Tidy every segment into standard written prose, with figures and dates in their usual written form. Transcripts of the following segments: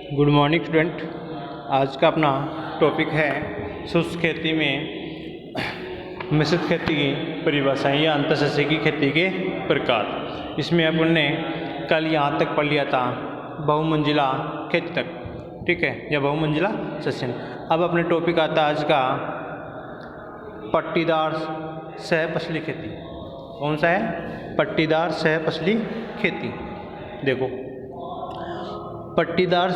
Good morning student. आज का अपना टॉपिक है शुष्क खेती में मिश्रित खेती की परिभाषाएं या अंतःसस्य की खेती के प्रकार। इसमें अपन ने कल यहाँ तक पढ़ लिया था बहुमंजिला खेती तक, ठीक है, या बहुमंजिला सस्यन। अब अपने टॉपिक आता है आज का पट्टीदार सहफसली खेती। कौन सा है? पट्टीदार सहफसली खेती। देखो, पट्टीदार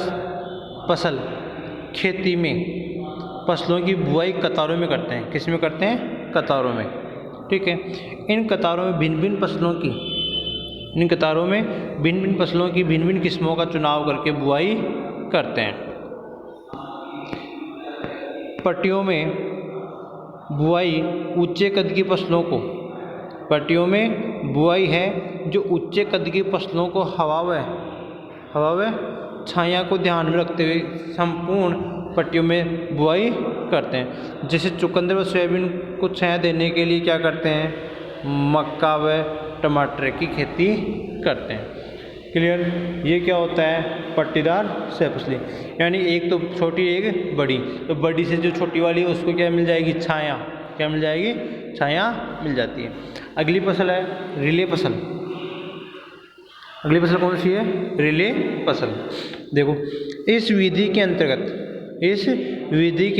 फसल खेती में फसलों की बुआई कतारों में करते हैं। किस में करते हैं? कतारों में, ठीक है। इन कतारों में भिन्न भिन्न फसलों की भिन्न भिन्न किस्मों का चुनाव करके बुआई करते हैं। पट्टियों में बुआई ऊंचे कद की फसलों को, पट्टियों में बुआई है जो ऊंचे कद की फसलों को हवा व छाया को ध्यान में रखते हुए संपूर्ण पट्टियों में बुआई करते हैं। जैसे चुकंदर व सोयाबीन को छाया देने के लिए क्या करते हैं? मक्का व टमाटर की खेती करते हैं। क्लियर? ये क्या होता है? पट्टीदार सहफसली, यानी एक तो छोटी एक बड़ी। तो बड़ी से जो छोटी वाली है उसको क्या मिल जाएगी? छाया। क्या मिल जाएगी? छाया मिल जाती है। अगली फसल है रिले फसल। अगली फसल कौन सी है? रिले फसल। देखो, इस विधि के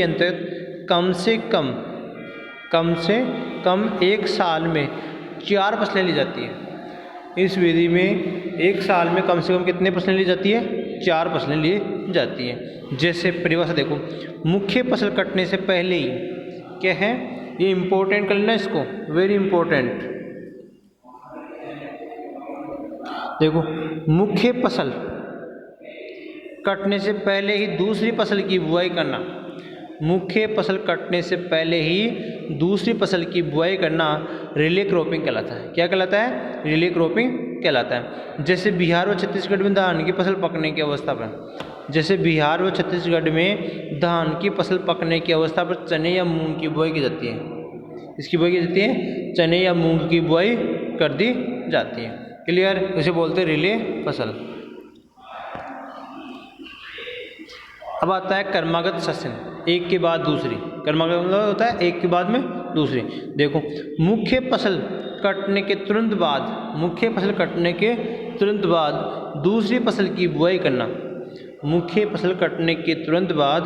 अंतर्गत कम से कम एक साल में 4 फसलें ली जाती हैं। इस विधि में एक साल में कम से कम कितने फसलें ली जाती है? 4 फसलें ली जाती हैं। जैसे परिभाषा देखो, मुख्य फसल कटने से पहले ही क्या है, ये इंपॉर्टेंट कर लेना इसको, वेरी इंपॉर्टेंट। देखो, मुख्य फसल कटने से पहले ही दूसरी फसल की बुआई करना। मुख्य फसल कटने से पहले ही दूसरी फसल की बुआई करना रिले क्रॉपिंग कहलाता है। क्या कहलाता है? रिले क्रॉपिंग कहलाता है। जैसे बिहार व छत्तीसगढ़ में धान की फसल पकने की अवस्था पर चने या मूंग की बुआई की जाती है। इसकी बुआई की जाती है, चने या मूंग की बुआई कर दी जाती है। क्लियर? इसे बोलते हैं रिले फसल। अब आता है क्रमागत सस्यन, एक के बाद दूसरी। क्रमागत मतलब होता है एक के बाद में दूसरी। देखो, मुख्य फसल कटने के तुरंत बाद दूसरी फसल की बुआई करना। मुख्य फसल कटने के तुरंत बाद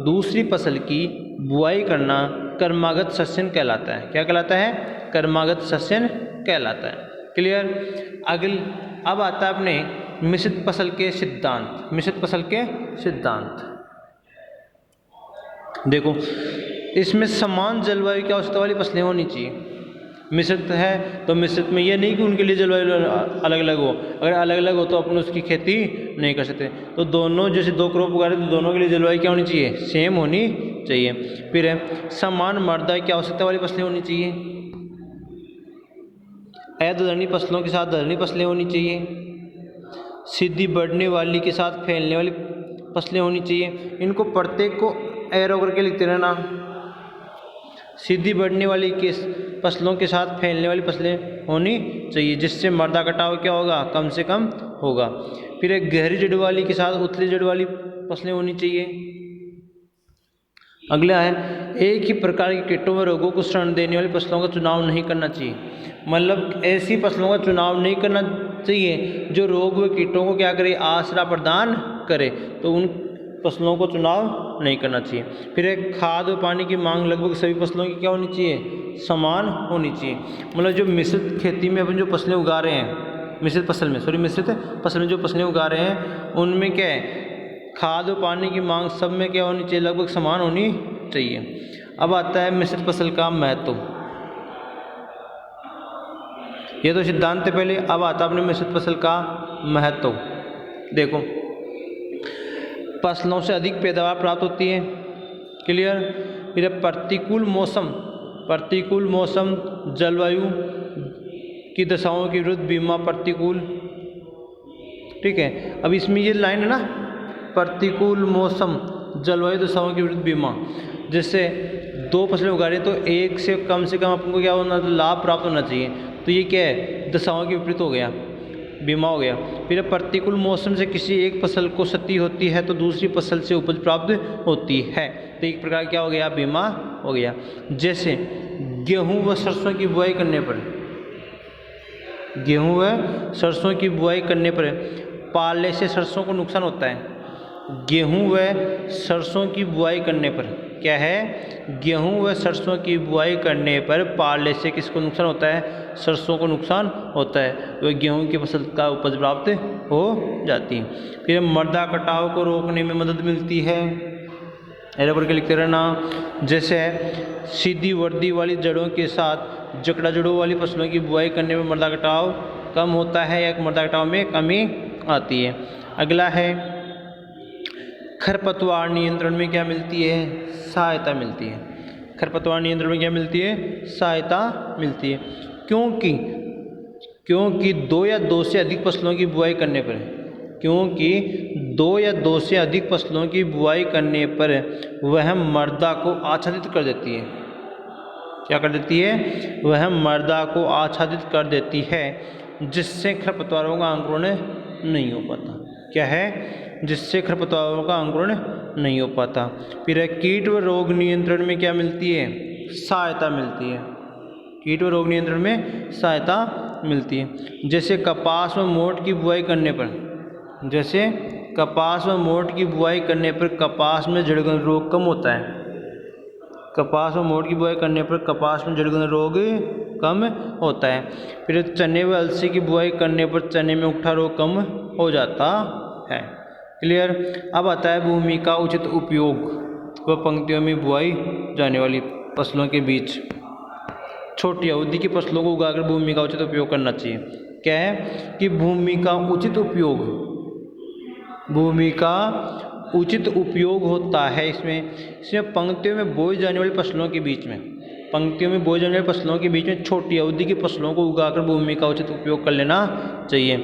दूसरी फसल की बुआई करना क्रमागत सस्यन कहलाता है। क्या कहलाता है? क्रमागत सस्यन कहलाता है। क्लियर? अब आता है अपने मिश्रित फसल के सिद्धांत। देखो, इसमें समान जलवायु की आवश्यकता वाली फसलें होनी चाहिए। मिश्रित है तो मिश्रित में ये नहीं कि उनके लिए जलवायु अलग अलग हो। अगर अलग अलग हो तो अपन उसकी खेती नहीं कर सकते। तो दोनों, जैसे 2 क्रॉप उगा रहे तो दोनों के लिए जलवायु क्या होनी चाहिए? सेम होनी चाहिए। फिर है समान मृदा की आवश्यकता वाली फसलें होनी चाहिए। अधधरनी फसलों के साथ धरनी फसलें होनी चाहिए। सीधी बढ़ने वाली के साथ फैलने वाली फसलें होनी चाहिए। इनको प्रत्येक को एरो करके लिखते रहना। सीधी बढ़ने वाली के फसलों के साथ फैलने वाली फसलें होनी चाहिए, जिससे मृदा कटाव क्या होगा? कम से कम होगा। फिर एक गहरी जड़ वाली के साथ उथली जड़ वाली फसलें होनी चाहिए। अगला है एक ही प्रकार के कीटों व रोगों को शरण देने वाली फसलों का चुनाव नहीं करना चाहिए। मतलब ऐसी फसलों का चुनाव नहीं करना चाहिए जो रोग व कीटों को क्या करे? आसरा प्रदान करे। तो उन फसलों को चुनाव नहीं करना चाहिए। फिर एक खाद व पानी की मांग लगभग सभी फसलों की क्या होनी चाहिए? समान होनी चाहिए। मतलब जो मिश्रित खेती में अपन जो फसलें उगा रहे हैं, मिश्रित फसल में जो फसलें उगा रहे हैं उनमें क्या है? खाद व पानी की मांग सब में क्या होनी चाहिए? लगभग समान होनी चाहिए। अब आता है मिश्रित फसल का महत्व। ये तो सिद्धांत है पहले। अब आता है अपने मिश्रित फसल का महत्व। देखो, फसलों से अधिक पैदावार प्राप्त होती है। क्लियर? फिर प्रतिकूल मौसम जलवायु की दशाओं के विरुद्ध बीमा प्रतिकूल, ठीक है। अब इसमें ये लाइन है ना, प्रतिकूल मौसम जलवायु दशाओं के विरुद्ध बीमा। जैसे 2 फसलें उगा रहे हैं तो एक से कम अपन को क्या होना? लाभ प्राप्त होना चाहिए। तो ये क्या है? दशाओं के विपरीत हो गया। बीमा हो गया। फिर प्रतिकूल मौसम से किसी एक फसल को क्षति होती है तो दूसरी फसल से उपज प्राप्त होती है, तो एक प्रकार क्या हो गया, बीमा हो गया। जैसे गेहूं व सरसों की बुआई करने पर, गेहूं व सरसों की बुआई करने पर पाले से सरसों को नुकसान होता है। गेहूं व सरसों की बुआई करने पर क्या है, गेहूं व सरसों की बुआई करने पर पाले से किसको नुकसान होता है, सरसों को नुकसान होता है, तो गेहूं की फसल का उपज प्राप्त हो जाती है। फिर मृदा कटाव को रोकने में मदद मिलती है, ऐरे पर लिखते रहना। जैसे सीधी वर्दी वाली जड़ों के साथ जकड़ा जड़ों वाली फसलों की बुआई करने में मृदा कटाव कम होता है या मृदा कटाव में कमी आती है। अगला है खरपतवार नियंत्रण में क्या मिलती है, सहायता मिलती है। खरपतवार नियंत्रण में क्या मिलती है, सहायता मिलती है। क्योंकि दो या दो से अधिक फसलों की बुआई करने पर, क्योंकि दो या दो से अधिक फसलों की बुआई करने पर वह मृदा को आच्छादित कर देती है। क्या कर देती है, वह मृदा को आच्छादित कर देती है, जिससे खरपतवारों का अंकुरण नहीं हो पाता। क्या है, जिससे खरपतवारों का अंकुरण नहीं हो पाता। फिर कीट व रोग नियंत्रण में क्या मिलती है, सहायता मिलती है। कीट व रोग नियंत्रण में सहायता मिलती है। जैसे कपास व मोट की बुआई करने पर, जैसे कपास व मोट की बुआई करने पर कपास में जड़गन रोग कम होता है। कपास व मोट की बुआई करने पर कपास में जड़गन रोग कम होता है। फिर चने व अलसी की बुआई करने पर चने में उकठा रोग कम हो जाता है। क्लियर। अब आता है भूमि का उचित उपयोग व पंक्तियों में बुआई जाने वाली फसलों के बीच छोटी अवधि की फसलों को उगाकर भूमि का उचित उपयोग करना चाहिए। क्या है कि भूमि का उचित उपयोग, भूमि का उचित उपयोग होता है इसमें पंक्तियों में बोई जाने वाली फसलों के बीच में, पंक्तियों में बोई जाने वाली फसलों के बीच में छोटी अवधि की फसलों को उगाकर भूमि का उचित उपयोग कर लेना चाहिए।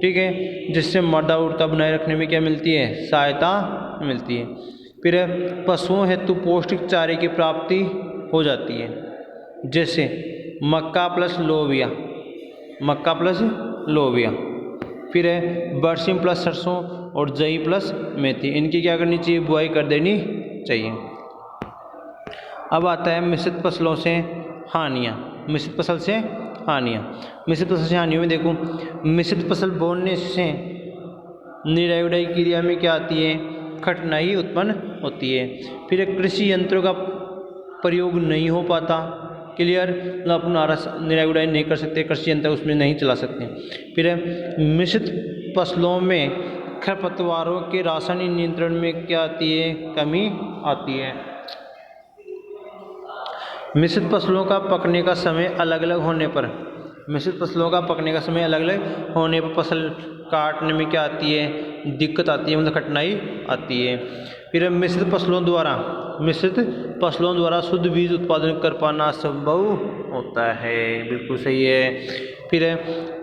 ठीक है, जिससे मृदा उर्वरता बनाए रखने में क्या मिलती है, सहायता मिलती है। फिर पशुओं हेतु पौष्टिक चारे की प्राप्ति हो जाती है। जैसे मक्का प्लस लोबिया, मक्का प्लस लोबिया। फिर है बरसीम प्लस सरसों और जई प्लस मेथी, इनकी क्या करनी चाहिए, बुआई कर देनी चाहिए। अब आता है मिश्रित फसलों से हानियाँ, मिश्रित फसल से हानियाँ। मिश्रित फसल से हानियों में देखो, मिश्रित फसल बोने से निराई गुड़ाई क्रिया में क्या आती है, कठिनाई उत्पन्न होती है। फिर कृषि यंत्रों का प्रयोग नहीं हो पाता। क्लियर, अपन निराई गुड़ाई नहीं कर सकते, कृषि यंत्र उसमें नहीं चला सकते। फिर मिश्रित फसलों में खरपतवारों के रासायनिक नियंत्रण में क्या आती है, कमी आती है। मिश्रित फसलों का पकने का समय अलग अलग होने पर, मिश्रित फसलों का पकने का समय अलग अलग होने पर फसल काटने में क्या आती है, दिक्कत आती है, मतलब कठिनाई आती है। फिर मिश्रित फसलों द्वारा शुद्ध बीज उत्पादन कर पाना संभव होता है, बिल्कुल सही है। फिर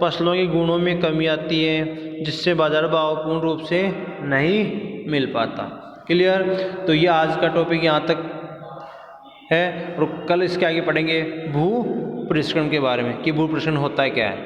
फसलों के गुणों में कमी आती है, जिससे बाजार भाव पूर्ण रूप से नहीं मिल पाता। क्लियर, तो ये आज का टॉपिक यहाँ तक है और कल इसके आगे पढ़ेंगे भू परिष्करण के बारे में कि भू परिष्करण होता है क्या है।